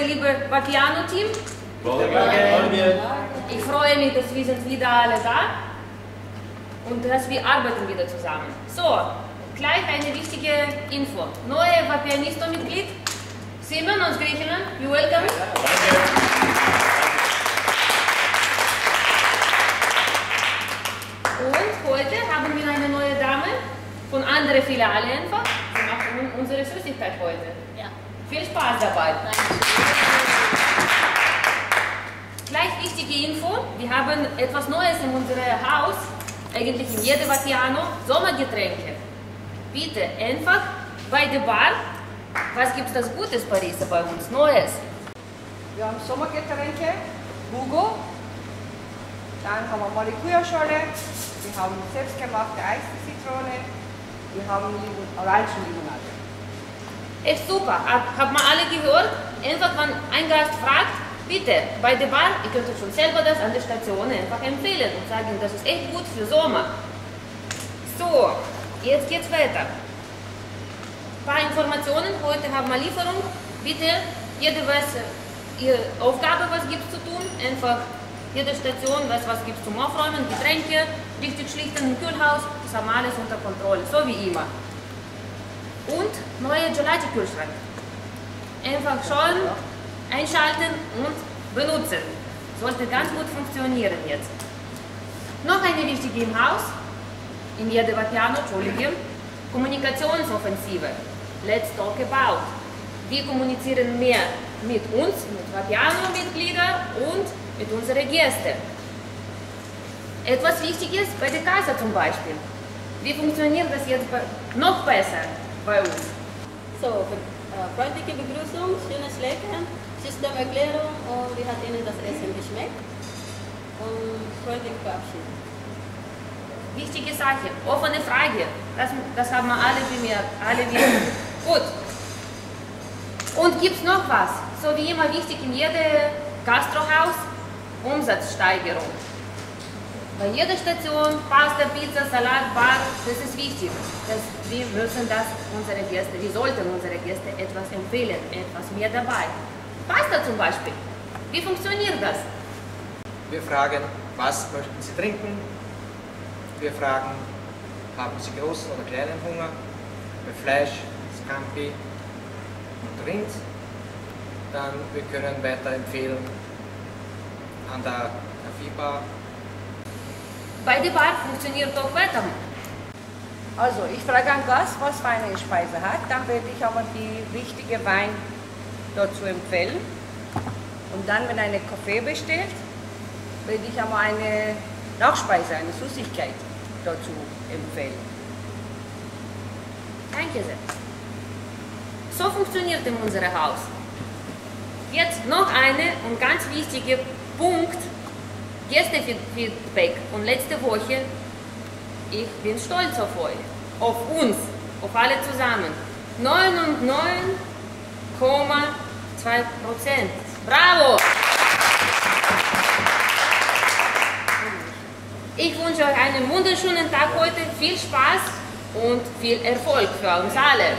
liebe Vapiano-Team. Ich freue mich, dass wir sind wieder alle da und dass wir arbeiten wieder zusammen. So, gleich eine wichtige Info. Neue Vapianisto-Mitglied, Simon aus Griechenland, you welcome. Und heute haben wir eine neue Dame von anderer Filiale einfach. Sie macht unsere Süßigkeit heute. Ja. Viel Spaß dabei. Gleich wichtige Info, wir haben etwas Neues in unserem Haus, eigentlich in jedem Vapiano, Sommergetränke. Bitte einfach bei der Bar, was gibt es das Gutes Pariser bei uns, Neues? Wir haben Sommergetränke, Hugo, dann haben wir Maracuja-Schorle, wir haben selbstgemachte Eiszitrone, wir haben Orangenlimonade. Echt super, hat man alle gehört? Einfach, wenn ein Gast fragt, bitte, bei der Bar, ihr könnt euch schon selber das an der Station einfach empfehlen und sagen, das ist echt gut für Sommer. So, jetzt geht's weiter. Ein paar Informationen, heute haben wir Lieferung. Bitte, jede weiß, ihre Aufgabe, was gibt es zu tun. Einfach jede Station weiß, was gibt es zum Aufräumen, Getränke, richtig schlichten im Kühlhaus, das haben wir alles unter Kontrolle, so wie immer. Und neue Gelati-Kühlschrank. Einfach schon einschalten und benutzen. Sollte ganz gut funktionieren jetzt. Noch eine wichtige im Haus, in jedem Vapiano, Entschuldigung, Kommunikationsoffensive. Let's talk about. Wir kommunizieren mehr mit uns, mit Vapiano-Mitgliedern und mit unseren Gästen. Etwas Wichtiges bei der Kasse zum Beispiel. Wie funktioniert das jetzt noch besser bei uns? So, freundliche Begrüßung, schönes Lächeln, Systemerklärung und wie hat Ihnen das Essen geschmeckt? Und freundlich verabschieden. Wichtige Sache, offene Frage, das haben wir alle bemerkt, alle wissen. Gut. Und gibt es noch was? So wie immer wichtig in jedem Gastrohaus, Umsatzsteigerung. Bei jeder Station, Pasta, Pizza, Salat, Bar, das ist wichtig. Wir müssen das unsere Gäste, wir sollten unsere Gäste etwas empfehlen, etwas mehr dabei. Pasta zum Beispiel, wie funktioniert das? Wir fragen, was möchten Sie trinken? Wir fragen, haben Sie großen oder kleinen Hunger? Bei Fleisch, Scampi und Rind. Dann wir können weiterempfehlen an der Kaffeebar. Bei der Bar funktioniert auch weiter. Also, ich frage einen Gast, was für eine Speise hat, dann werde ich aber die richtige Wein dazu empfehlen. Und dann, wenn eine Kaffee bestellt, werde ich aber eine Nachspeise, eine Süßigkeit dazu empfehlen. Danke sehr. So funktioniert in unserem Haus. Jetzt noch eine und ganz wichtiger Punkt, Gästefeedback von letzter Woche. Ich bin stolz auf euch, auf uns, auf alle zusammen. 99,2%. Bravo! Ich wünsche euch einen wunderschönen Tag heute, viel Spaß und viel Erfolg für uns alle.